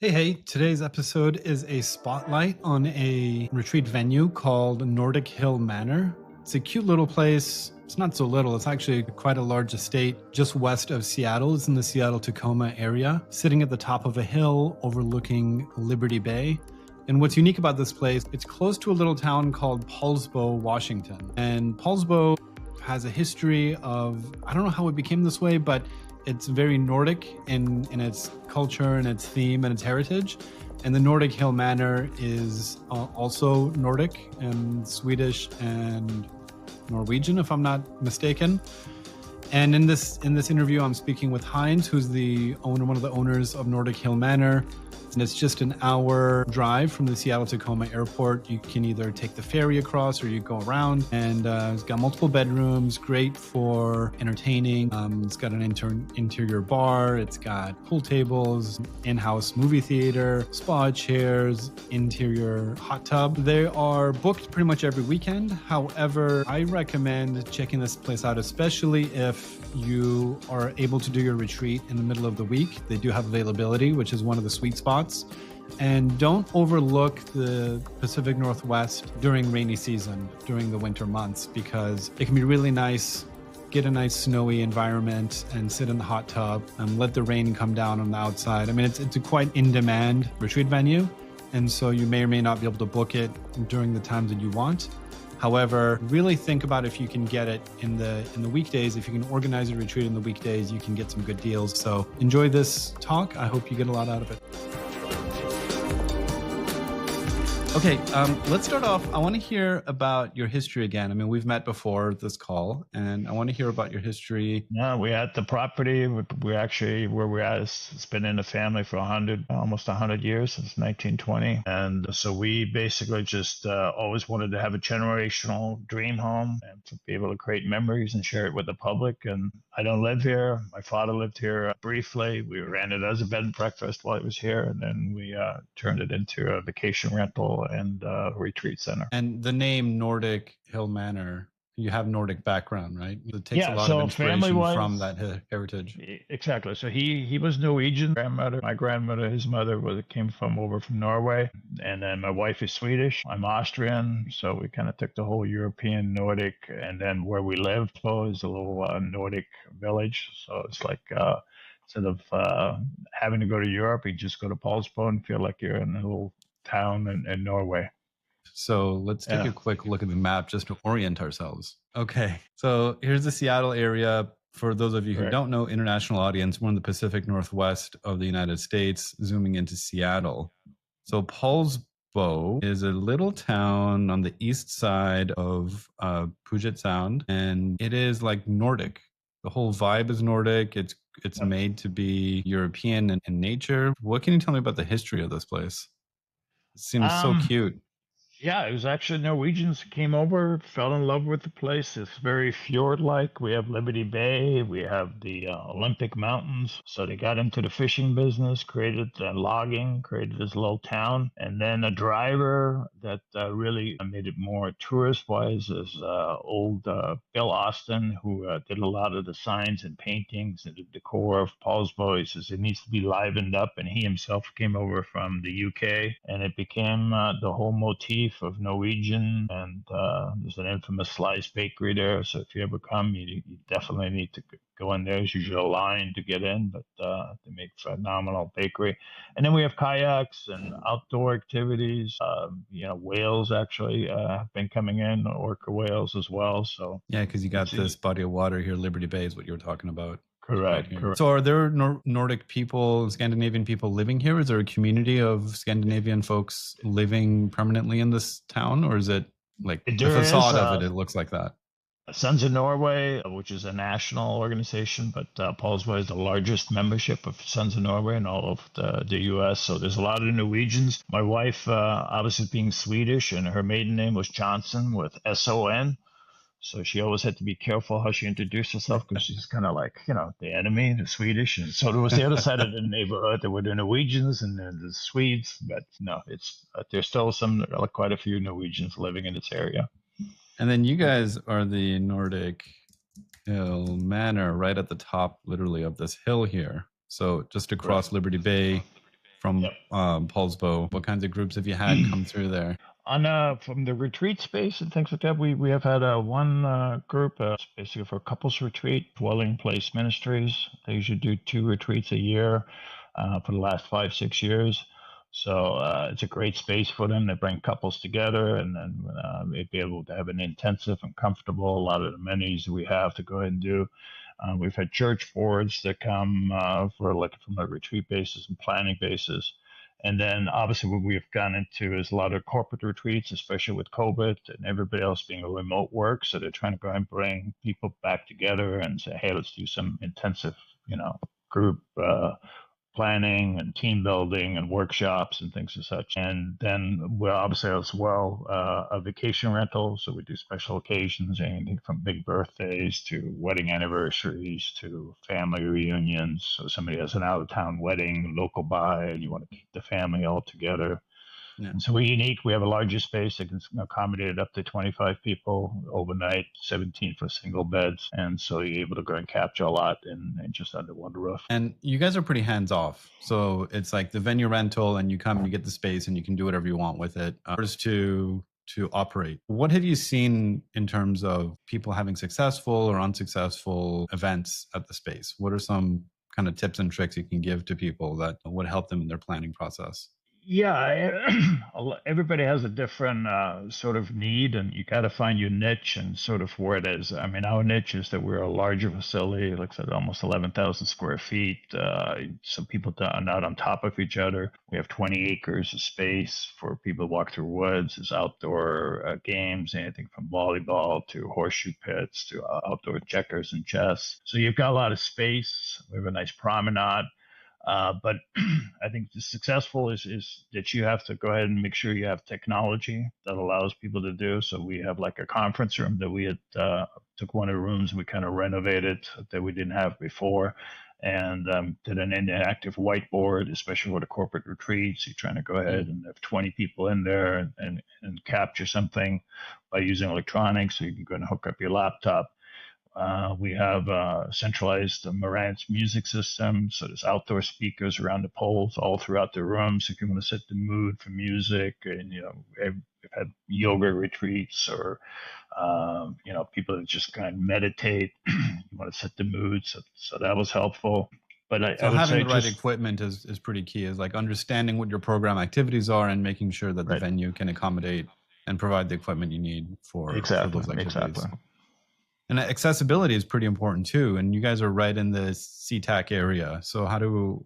Hey, today's episode is a spotlight on a retreat venue called Nordic Hill Manor. It's a cute little place. It's not so little, it's actually quite a large estate just west of Seattle. It's in the Seattle-Tacoma area, sitting at the top of a hill overlooking Liberty Bay. And what's unique about this place, it's close to a little town called Poulsbo, Washington. And Poulsbo has a history of, I don't know how it became this way, but it's very Nordic in its culture and its theme and its heritage. And the Nordic Hill Manor is also Nordic and Swedish and Norwegian, if I'm not mistaken. And in this interview, I'm speaking with Heinz, who's one of the owners of Nordic Hill Manor. And it's just an hour drive from the Seattle-Tacoma airport. You can either take the ferry across or you go around. And it's got multiple bedrooms, great for entertaining. It's got an interior bar. It's got pool tables, in-house movie theater, spa chairs, interior hot tub. They are booked pretty much every weekend. However, I recommend checking this place out, especially if you are able to do your retreat in the middle of the week. They do have availability, which is one of the sweet spots. And don't overlook the Pacific Northwest during rainy season, during the winter months, because it can be really nice. Get a nice snowy environment and sit in the hot tub and let the rain come down on the outside. I mean, it's a quite in-demand retreat venue, and so you may or may not be able to book it during the times that you want. However, really think about if you can get it in the weekdays. If you can organize a retreat in the weekdays, you can get some good deals. So enjoy this talk. I hope you get a lot out of it. Okay, let's start off. I want to hear about your history again. I mean, we've met before this call, and I want to hear about your history. No, we had the property. We actually, where we're at, it's been in the family for almost 100 years, since 1920. And so we basically just always wanted to have a generational dream home and to be able to create memories and share it with the public. And I don't live here. My father lived here briefly. We ran it as a bed and breakfast while he was here, and then we turned it into a vacation rental and retreat center. And the name Nordic Hill Manor, you have Nordic background, right? It takes a lot of inspiration from that heritage. Exactly. So he was Norwegian. My grandmother, his mother came from over from Norway, and then my wife is Swedish. I'm Austrian, so we kind of took the whole European Nordic, and then where we lived is a little Nordic village. So it's like instead of having to go to Europe, you just go to Poulsbo and feel like you're in a little town in Norway. So let's take a quick look at the map just to orient ourselves. Okay, so here's the Seattle area. For those of you who don't know, international audience, we're in the Pacific Northwest of the United States, zooming into Seattle. So Poulsbo is a little town on the east side of Puget Sound, and it is like Nordic. The whole vibe is Nordic. It's made to be European in nature. What can you tell me about the history of this place? It seems so cute. Yeah, it was actually Norwegians who came over, fell in love with the place. It's very fjord-like. We have Liberty Bay, we have the Olympic Mountains. So they got into the fishing business, created logging, created this little town. And then a driver that really made it more tourist-wise is old Bill Austin, who did a lot of the signs and paintings and the decor of Poulsbo. He says it needs to be livened up, and he himself came over from the UK, and it became the whole motif of Norwegian, and there's an infamous slice bakery there. So if you ever come, you definitely need to go in there. There's usually a line to get in, but they make phenomenal bakery. And then we have kayaks and outdoor activities. Whales actually have been coming in, orca whales as well. So yeah, because you got this body of water here. Liberty Bay is what you were talking about. Correct. So are there Nordic people, Scandinavian people living here? Is there a community of Scandinavian folks living permanently in this town? Or is it like the facade of it looks like that? Sons of Norway, which is a national organization, but Poulsbo is the largest membership of Sons of Norway in all of the U.S. So there's a lot of Norwegians. My wife, obviously being Swedish, and her maiden name was Johnson with S-O-N. So she always had to be careful how she introduced herself, because she's kind of like, the enemy, the Swedish. And so there was the other side of the neighborhood. There were the Norwegians and the Swedes. But no, there's still quite a few Norwegians living in this area. And then you guys are the Nordic Hill Manor right at the top, literally, of this hill here. So just across Liberty Bay from Paulsbo? What kinds of groups have you had come through there? On from the retreat space and things like that, we have had one group, basically for a couples retreat, Dwelling Place Ministries. They usually do 2 retreats a year for the last 5-6 years. So it's a great space for them. They bring couples together, and then they'd be able to have an intensive and comfortable. A lot of the amenities we have to go ahead and do. We've had church boards that come for like from a retreat basis and planning basis. And then obviously what we've gone into is a lot of corporate retreats, especially with COVID and everybody else being a remote work. So they're trying to go and bring people back together and say, hey, let's do some intensive, group planning and team building and workshops and things as such. And then we're obviously as well a vacation rental. So we do special occasions, anything from big birthdays to wedding anniversaries to family reunions. So somebody has an out of town wedding, local buy, and you want to keep the family all together. Yeah. And so we're unique. We have a larger space that can accommodate up to 25 people overnight, 17 for single beds. And so you're able to go and capture a lot in just under one roof. And you guys are pretty hands off. So it's like the venue rental and you come and you get the space and you can do whatever you want with it. First to operate. What have you seen in terms of people having successful or unsuccessful events at the space? What are some kind of tips and tricks you can give to people that would help them in their planning process? Yeah, everybody has a different sort of need, and you got to find your niche and sort of where it is. I mean, our niche is that we're a larger facility, like I said, almost 11,000 square feet. So people are not on top of each other. We have 20 acres of space for people to walk through woods. There's outdoor games, anything from volleyball to horseshoe pits to outdoor checkers and chess. So you've got a lot of space. We have a nice promenade. But I think the successful is that you have to go ahead and make sure you have technology that allows people to do. So we have like a conference room that we had took one of the rooms and we kind of renovated that we didn't have before, and did an interactive whiteboard, especially for the corporate retreats. You're trying to go ahead and have 20 people in there and capture something by using electronics. So you can go and hook up your laptop. We have a centralized Marantz music system, so there's outdoor speakers around the poles all throughout the room. So if you want to set the mood for music, and we've had yoga retreats, or people that just kind of meditate. You want to set the mood, so that was helpful. But I would having say the right equipment is pretty key. Is like understanding what your program activities are and making sure that the venue can accommodate and provide the equipment you need for those activities. Exactly. And accessibility is pretty important too. And you guys are right in the SeaTac area. So how do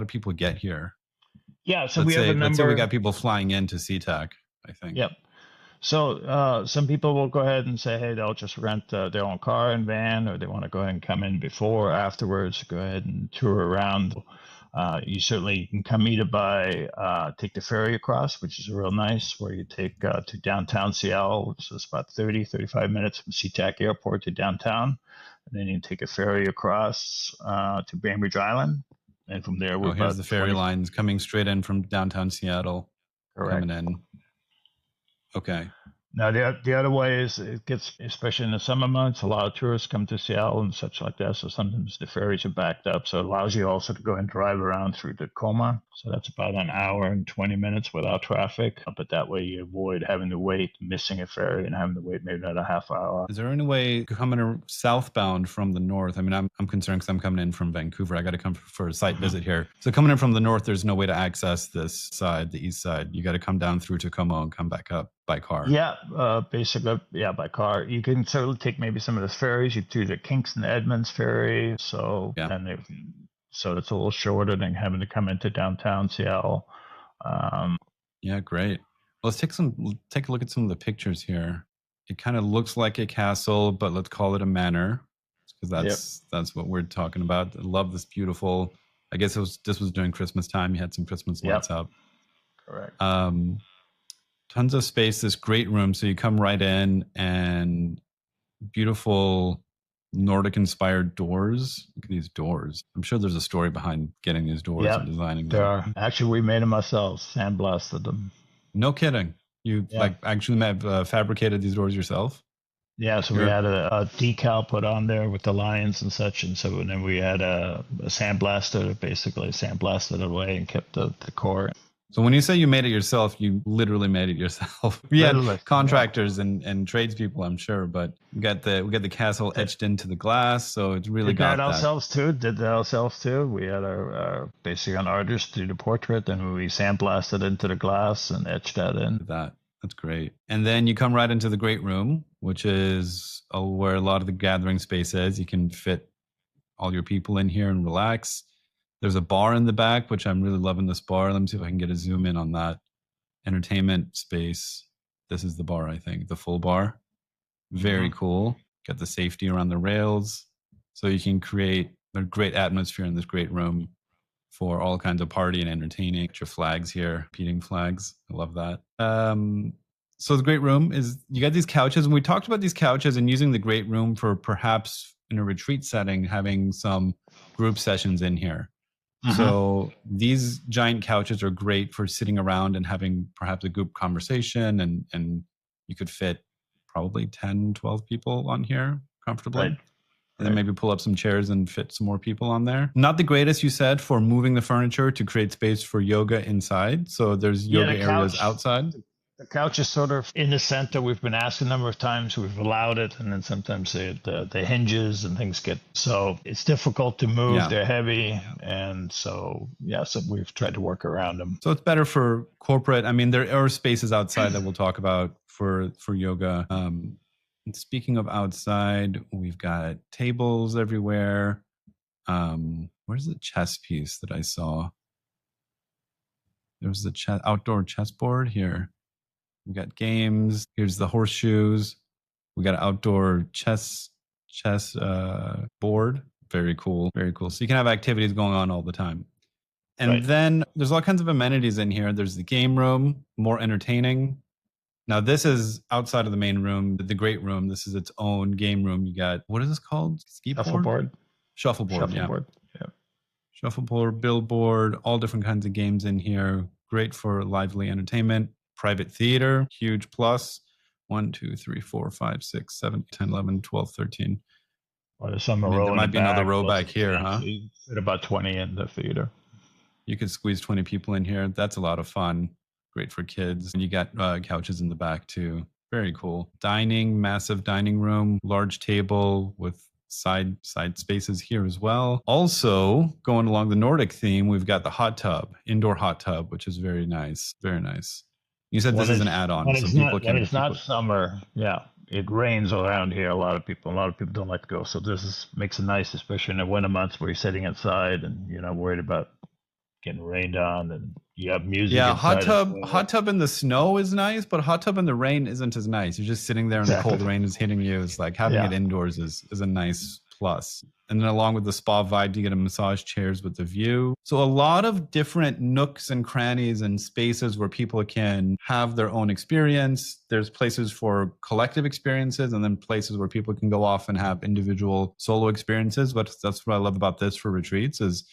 people get here? Yeah, so let's say we got people flying into SeaTac, I think. Yep. So some people will go ahead and say, hey, they'll just rent their own car and van, or they want to go ahead and come in before or afterwards, go ahead and tour around. You certainly can come either by take the ferry across, which is real nice, where you take to downtown Seattle, which is about 35 minutes from SeaTac Airport to downtown. And then you can take a ferry across to Bainbridge Island. And from there, we're here's the ferry lines coming straight in from downtown Seattle. Correct. Coming in. Okay. Now, the other way is it gets, especially in the summer months, a lot of tourists come to Seattle and such like that. So sometimes the ferries are backed up. So it allows you also to go and drive around through Tacoma. So that's about an hour and 20 minutes without traffic. But that way you avoid having to wait, missing a ferry, and having to wait maybe another half hour. Is there any way coming southbound from the north? I mean, I'm concerned because I'm coming in from Vancouver. I got to come for a site visit here. So coming in from the north, there's no way to access this side, the east side. You got to come down through Tacoma and come back up by car. Yeah, basically, by car. You can certainly take maybe some of the ferries. You do the Kingston Edmonds ferry, so so it's a little shorter than having to come into downtown Seattle. Yeah, great. Well, let's take a look at some of the pictures here. It kind of looks like a castle, but let's call it a manor, because that's what we're talking about. I love this beautiful. I guess this was during Christmas time. You had some Christmas lights up. Correct. Tons of space, this great room. So you come right in, and beautiful Nordic inspired doors. Look at these doors. I'm sure there's a story behind getting these doors and designing them. There are. Actually, we made them ourselves, sandblasted them. No kidding. You actually fabricated these doors yourself? Yeah, so we You're had a decal put on there with the lions and such, and so and then we had a sandblaster, basically sandblasted it away and kept the core. So when you say you made it yourself, you literally made it yourself. We had Literally, yeah. contractors and tradespeople, I'm sure, but we got the castle etched into the glass, so it's really Did that got that. ourselves too. Did that ourselves too. We had our basically an artist do the portrait, and we sandblasted into the glass and etched that in. That that's great. And then you come right into the great room, which is where a lot of the gathering space is. You can fit all your people in here and relax. There's a bar in the back, which I'm really loving this bar. Let me see if I can get a zoom in on that. Entertainment space. This is the bar, I think, the full bar. Very cool. Got the safety around the rails. So you can create a great atmosphere in this great room for all kinds of party and entertaining. Your flags here, repeating flags. I love that. So the great room is, you got these couches, and we talked about these couches and using the great room for perhaps in a retreat setting, having some group sessions in here. So these giant couches are great for sitting around and having perhaps a group conversation, and you could fit probably 10, 12 people on here comfortably. Right. And then maybe pull up some chairs and fit some more people on there. Not the greatest, you said, for moving the furniture to create space for yoga inside. So there's yoga areas outside. The couch is sort of in the center. We've been asked a number of times. We've allowed it, and then sometimes the hinges and things get so it's difficult to move. Yeah. They're heavy, and so so we've tried to work around them. So it's better for corporate. I mean, there are spaces outside that we'll talk about for yoga. And speaking of outside, we've got tables everywhere. Where's the chess piece that I saw? There was the outdoor chessboard here. We got games. Here's the horseshoes. We got an outdoor chess board. Very cool. Very cool. So you can have activities going on all the time. And then there's all kinds of amenities in here. There's the game room, more entertaining. Now this is outside of the main room, the great room. This is its own game room. You got, what is this called? Shuffleboard. Shuffleboard. Yeah. Shuffleboard, billboard, all different kinds of games in here. Great for lively entertainment. Private theater, huge plus. 1, 2, 3, 4, 5, 6, 7, 10, 11, 12, 13. Well, there's some there might be another row back here, huh? Fit about 20 in the theater. You could squeeze 20 people in here. That's a lot of fun. Great for kids. And you got couches in the back too. Very cool. Dining, massive dining room, large table with side spaces here as well. Also, going along the Nordic theme, we've got the hot tub, indoor hot tub, which is very nice. Very nice. You said this is an add-on, so people can. When it's not summer, it rains around here. A lot of people don't like to go. So this makes it nice, especially in the winter months where you're sitting inside and you're not worried about getting rained on, and you have music. Yeah, hot tub in the snow is nice, but hot tub in the rain isn't as nice. You're just sitting there and the cold rain is hitting you. It's like having it indoors is a nice plus. And then along with the spa vibe, you get a massage chairs with the view. So a lot of different nooks and crannies and spaces where people can have their own experience. There's places for collective experiences, and then places where people can go off and have individual solo experiences. But that's what I love about this for retreats is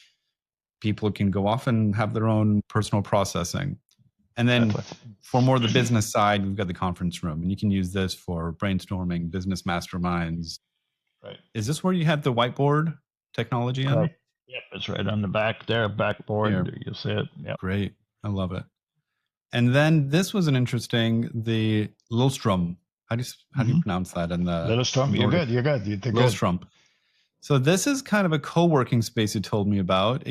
people can go off and have their own personal processing. And then for more of the business side, we've got the conference room, and you can use this for brainstorming, business masterminds. Right. Is this where you had the whiteboard technology in? Right. Yep, it's right on the back there, backboard. Here. You'll see it. Yep. Great. I love it. And then this was the Lillstrom. How do you pronounce that? In the Lillstrom. You're good. You did Lillstrom. So this is kind of a co-working space you told me about.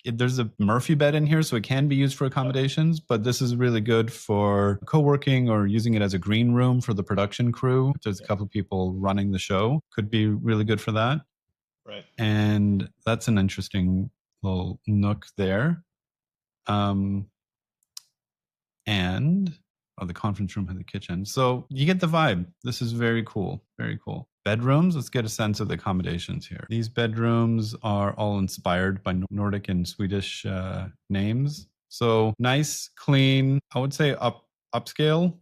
There's a Murphy bed in here, so it can be used for accommodations, but this is really good for co-working or using it as a green room for the production crew. There's a couple of people running the show. Could be really good for that. Right. And that's an interesting little nook there. The conference room has a kitchen. So you get the vibe. This is very cool. Very cool. Bedrooms, let's get a sense of the accommodations here. These bedrooms are all inspired by Nordic and Swedish names. So nice, clean, I would say upscale.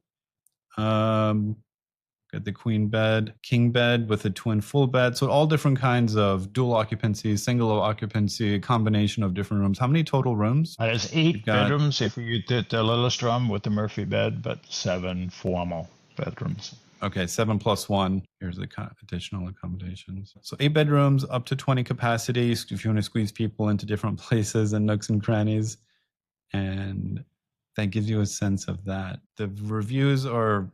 Got the queen bed, king bed with a twin full bed. So all different kinds of dual occupancy, single occupancy, a combination of different rooms. How many total rooms? There's 8 bedrooms if you did the Lillestrom with the Murphy bed, but 7 formal bedrooms. Okay, 7+1. Here's the additional accommodations. So 8 bedrooms, up to 20 capacity if you want to squeeze people into different places and nooks and crannies. And that gives you a sense of that. The reviews are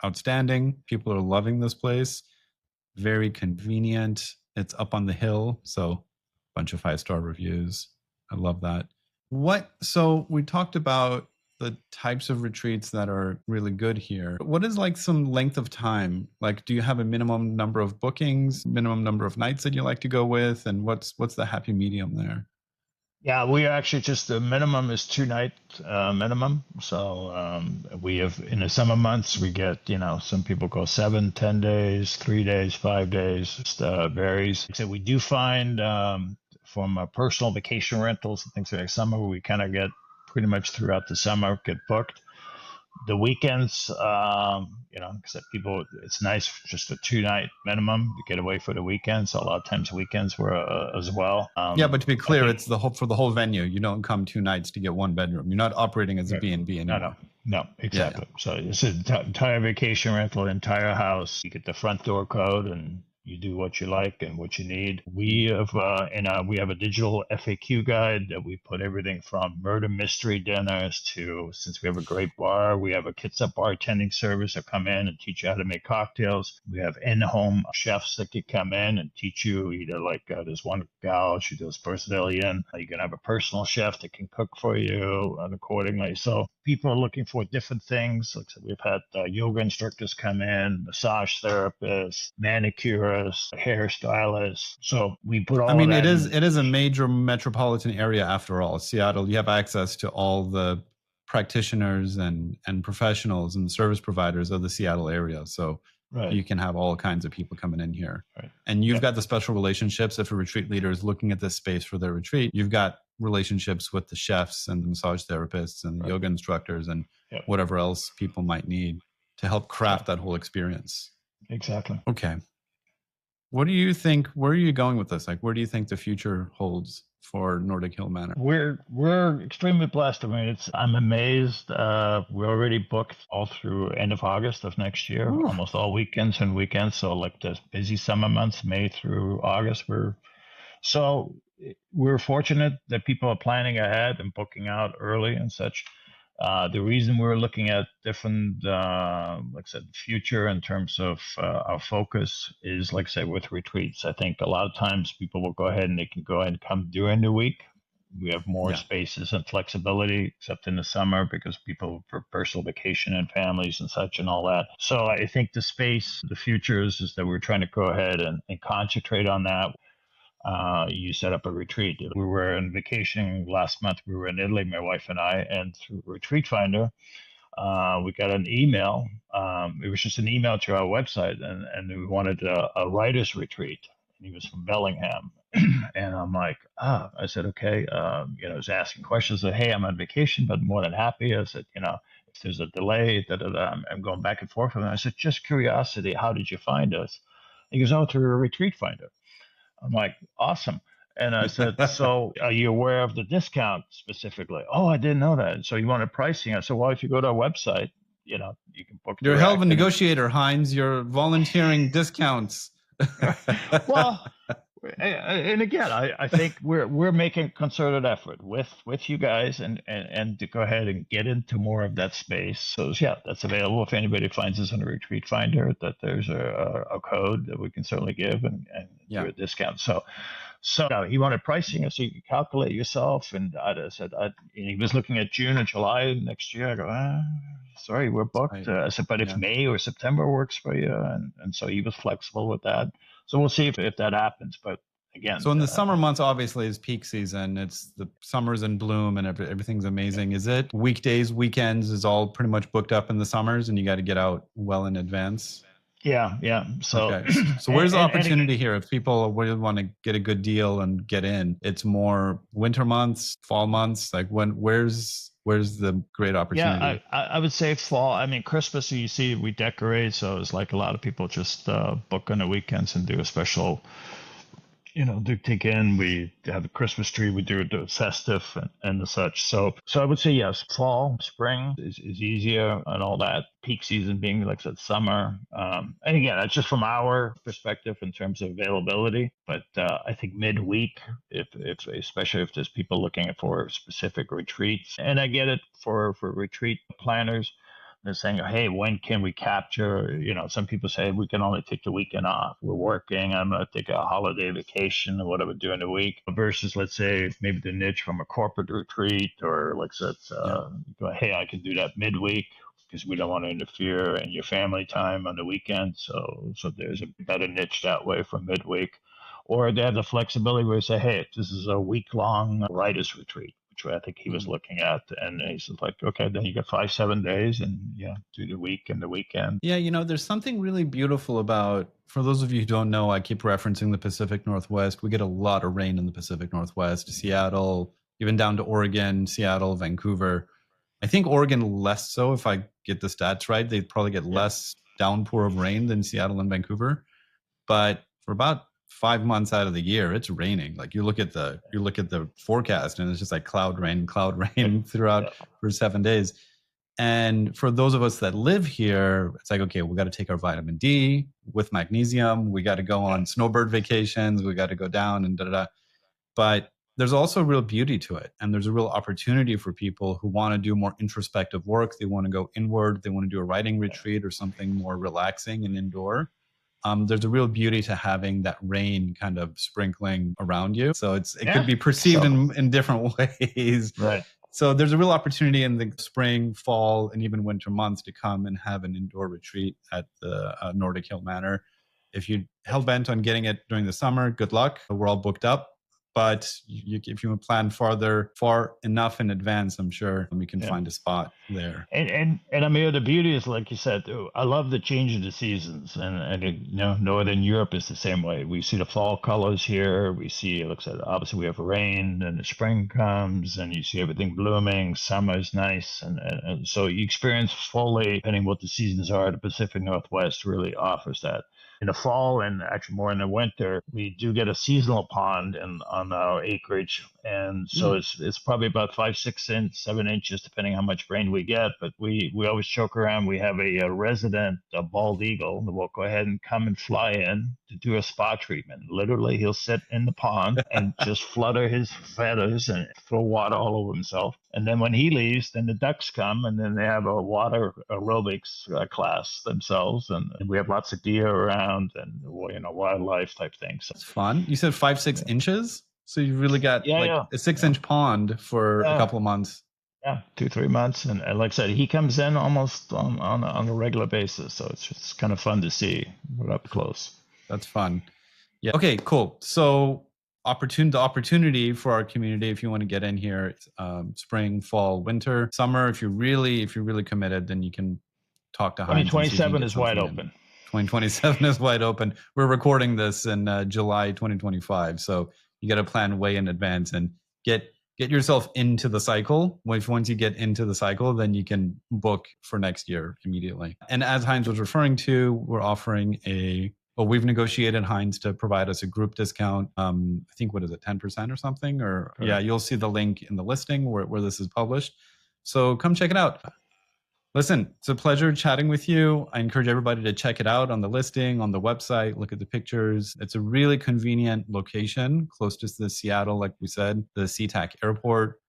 outstanding. People are loving this place. Very convenient. It's up on the hill, so a bunch of 5-star reviews. I love that. So we talked about the types of retreats that are really good here. What is like some length of time? Like, do you have a minimum number of bookings, minimum number of nights that you like to go with? And what's the happy medium there? Yeah, we actually just the minimum is 2 night minimum. So we have in the summer months we get some people go 7, 10 days, 3 days, 5 days. Just varies. So we do find from personal vacation rentals and things like summer we kind of get pretty much throughout the summer get booked. The weekends, because people, it's nice just a 2 night minimum to get away for the weekends. So a lot of times weekends were as well. Yeah, but to be clear, it's for the whole venue. You don't come 2 nights to get 1 bedroom. You're not operating as a B&B anymore. No, exactly. Yeah. So it's an entire vacation rental, entire house. You get the front door code and you do what you like and what you need. We have we have a digital FAQ guide that we put everything from murder mystery dinners to, since we have a great bar, we have a kids up bartending service that come in and teach you how to make cocktails. We have in-home chefs that can come in and teach you either there's one gal, she does Brazilian. You can have a personal chef that can cook for you and accordingly. So people are looking for different things. Like I said, we've had yoga instructors come in, massage therapists, manicurists, hairstylists. So we put all. It is a major metropolitan area after all. Seattle, you have access to all the practitioners and professionals and service providers of the Seattle area. So you can have all kinds of people coming in here. Right. And you've got the special relationships. If a retreat leader is looking at this space for their retreat, you've got relationships with the chefs and the massage therapists and the yoga instructors and whatever else people might need to help craft that whole experience. Exactly. Okay. What do you think? Where are you going with this? Like, where do you think the future holds for Nordic Hill Manor? We're extremely blessed. I'm amazed. We're already booked all through end of August of next year, almost all weekends and weekends. So like the busy summer months, May through August, we're fortunate that people are planning ahead and booking out early and such. The reason we're looking at different, like I said, future in terms of our focus is, like I said, with retreats. I think a lot of times people will go ahead and they can go ahead and come during the week. We have more spaces and flexibility, except in the summer because people for personal vacation and families and such and all that. So I think the future is that we're trying to go ahead and concentrate on that. You set up a retreat. We were on vacation last month. We were in Italy, my wife and I, and through Retreat Finder, we got an email. It was just an email to our website, and we wanted a writer's retreat. And he was from Bellingham. And I'm like, I said, okay. I was asking questions. I said, hey, I'm on vacation, but more than happy. I said, if there's a delay, I'm going back and forth with him. I said, just curiosity, how did you find us? He goes, through a Retreat Finder. I'm like, awesome. And I said, so are you aware of the discount specifically? Oh, I didn't know that. So you wanted pricing. I said, well, if you go to our website, you can book. You're a hell of a negotiator, Heinz. You're volunteering discounts. Well, and again, I think we're making a concerted effort with you guys and to go ahead and get into more of that space. So that's available. If anybody finds us on a Retreat Finder, that there's a code that we can certainly give and do a discount. So he wanted pricing, so you can calculate yourself. And I said, and he was looking at June and July next year. I go, sorry, we're booked. I said, but if May or September works for you, and so he was flexible with that. So we'll see if that happens. But again, so in the summer months, obviously, is peak season. It's the summer's in bloom and everything's amazing. Is it weekdays, weekends is all pretty much booked up in the summers, and you got to get out well in advance? Yeah. So, so where's the opportunity here? If people really want to get a good deal and get in, it's more winter months, fall months. Like where's the great opportunity? Yeah, I would say fall. Christmas, you see, we decorate, so it's like a lot of people just book on the weekends and do a special do take in. We have a Christmas tree. We do the festive and the such. So I would say yes. Fall, spring is easier and all that. Peak season being like I said, summer. And again, that's just from our perspective in terms of availability. But I think midweek, if especially if there's people looking for specific retreats, and I get it for retreat planners. They're saying, hey, when can we capture? Some people say we can only take the weekend off. We're working. I'm going to take a holiday vacation or whatever during the week. Versus, let's say, maybe the niche from a corporate retreat or like I said, Yeah. hey, I can do that midweek because we don't want to interfere in your family time on the weekend. So there's a better niche that way for midweek. Or they have the flexibility where they say, hey, this is a week long writers retreat, which I think he was Mm. looking at. And he's like, okay, then you got 5-7 days and do the week and the weekend. Yeah, there's something really beautiful about, for those of you who don't know, I keep referencing the Pacific Northwest. We get a lot of rain in the Pacific Northwest, Seattle, even down to Oregon, Seattle, Vancouver. I think Oregon less so, if I get the stats right. They probably get Yeah. less downpour of rain than Seattle and Vancouver. But for about 5 months out of the year, it's raining. Like you look at the forecast and it's just like cloud rain throughout Yeah. for 7 days. And for those of us that live here, it's like, okay, we got to take our vitamin D with magnesium. We got to go on snowbird vacations. We got to go down and da da da. But there's also real beauty to it. And there's a real opportunity for people who want to do more introspective work. They want to go inward. They want to do a writing retreat or something more relaxing and indoor. There's a real beauty to having that rain kind of sprinkling around you. So it could Yeah. be perceived in different ways. Right. So there's a real opportunity in the spring, fall, and even winter months to come and have an indoor retreat at the Nordic Hill Manor. If you hell bent on getting it during the summer, good luck. We're all booked up. But if you plan far enough in advance, I'm sure we can Yeah. find a spot there. And Amir, the beauty is, like you said, I love the change of the seasons, and Northern Europe is the same way. We see the fall colors here. We see, it looks like obviously we have rain, and the spring comes, and you see everything blooming. Summer is nice, and so you experience fully, depending what the seasons are. The Pacific Northwest really offers that. In the fall and actually more in the winter, we do get a seasonal pond on our acreage, and so Mm. it's probably about 5, 6 7 inches depending how much rain we get. But we always joke around. We have a resident, a bald eagle, that will go ahead and come and fly in to do a spa treatment. Literally, he'll sit in the pond and just flutter his feathers and throw water all over himself. And then when he leaves, then the ducks come, and then they have a water aerobics class themselves, and we have lots of deer around and wildlife type things. So, It's fun. You said 5-6 inches, so you really got yeah, like yeah, a 6 inch pond for a yeah, couple of months. yeah, 2 3 months, and like I said, he comes in almost on a regular basis, so it's just kind of fun to see. We're up close. That's fun. Yeah. Okay. Cool. So the opportunity for our community, if you want to get in here, spring, fall, winter, summer. If you're really committed, then you can talk to Heinz and see if you can 2027 get is wide something in. open. 2027 is wide open. We're recording this in July 2025, so you got to plan way in advance and get yourself into the cycle. Once you get into the cycle, then you can book for next year immediately. And as Heinz was referring to, we're offering we've negotiated Heinz to provide us a group discount. I think, what is it, 10% or something? Or Correct. Yeah, you'll see the link in the listing where this is published. So come check it out. Listen, it's a pleasure chatting with you. I encourage everybody to check it out on the listing, on the website, look at the pictures. It's a really convenient location, close to the Seattle, like we said, the SeaTac airport.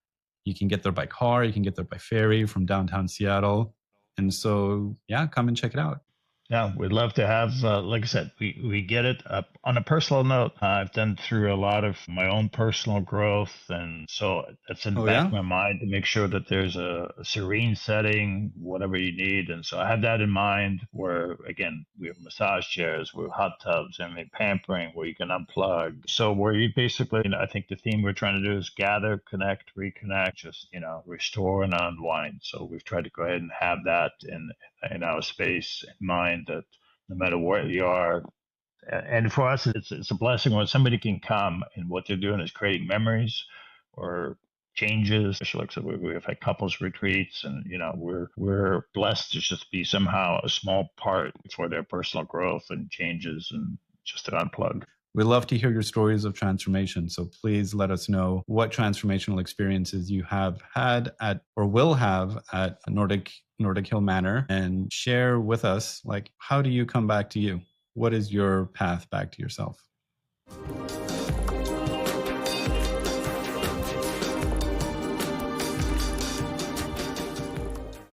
You can get there by car, you can get there by ferry from downtown Seattle. And so, yeah, come and check it out. Yeah, we'd love to have, like I said, we get it. On a personal note, I've done through a lot of my own personal growth. And so it's in the Oh, back yeah? of my mind to make sure that there's a serene setting, whatever you need. And so I have that in mind where, again, we have massage chairs, we have hot tubs, and pampering where you can unplug. So where you basically, I think the theme we're trying to do is gather, connect, reconnect, just, restore and unwind. So we've tried to go ahead and have that in our space in mind, that no matter where you are, and for us, it's a blessing when somebody can come and what they're doing is creating memories or changes. Especially like I said, we've had couples retreats, and we're blessed to just be somehow a small part for their personal growth and changes and just to unplug. We love to hear your stories of transformation. So please let us know what transformational experiences you have had at or will have at Nordic Hill Manor, and share with us, like, how do you come back to you? What is your path back to yourself?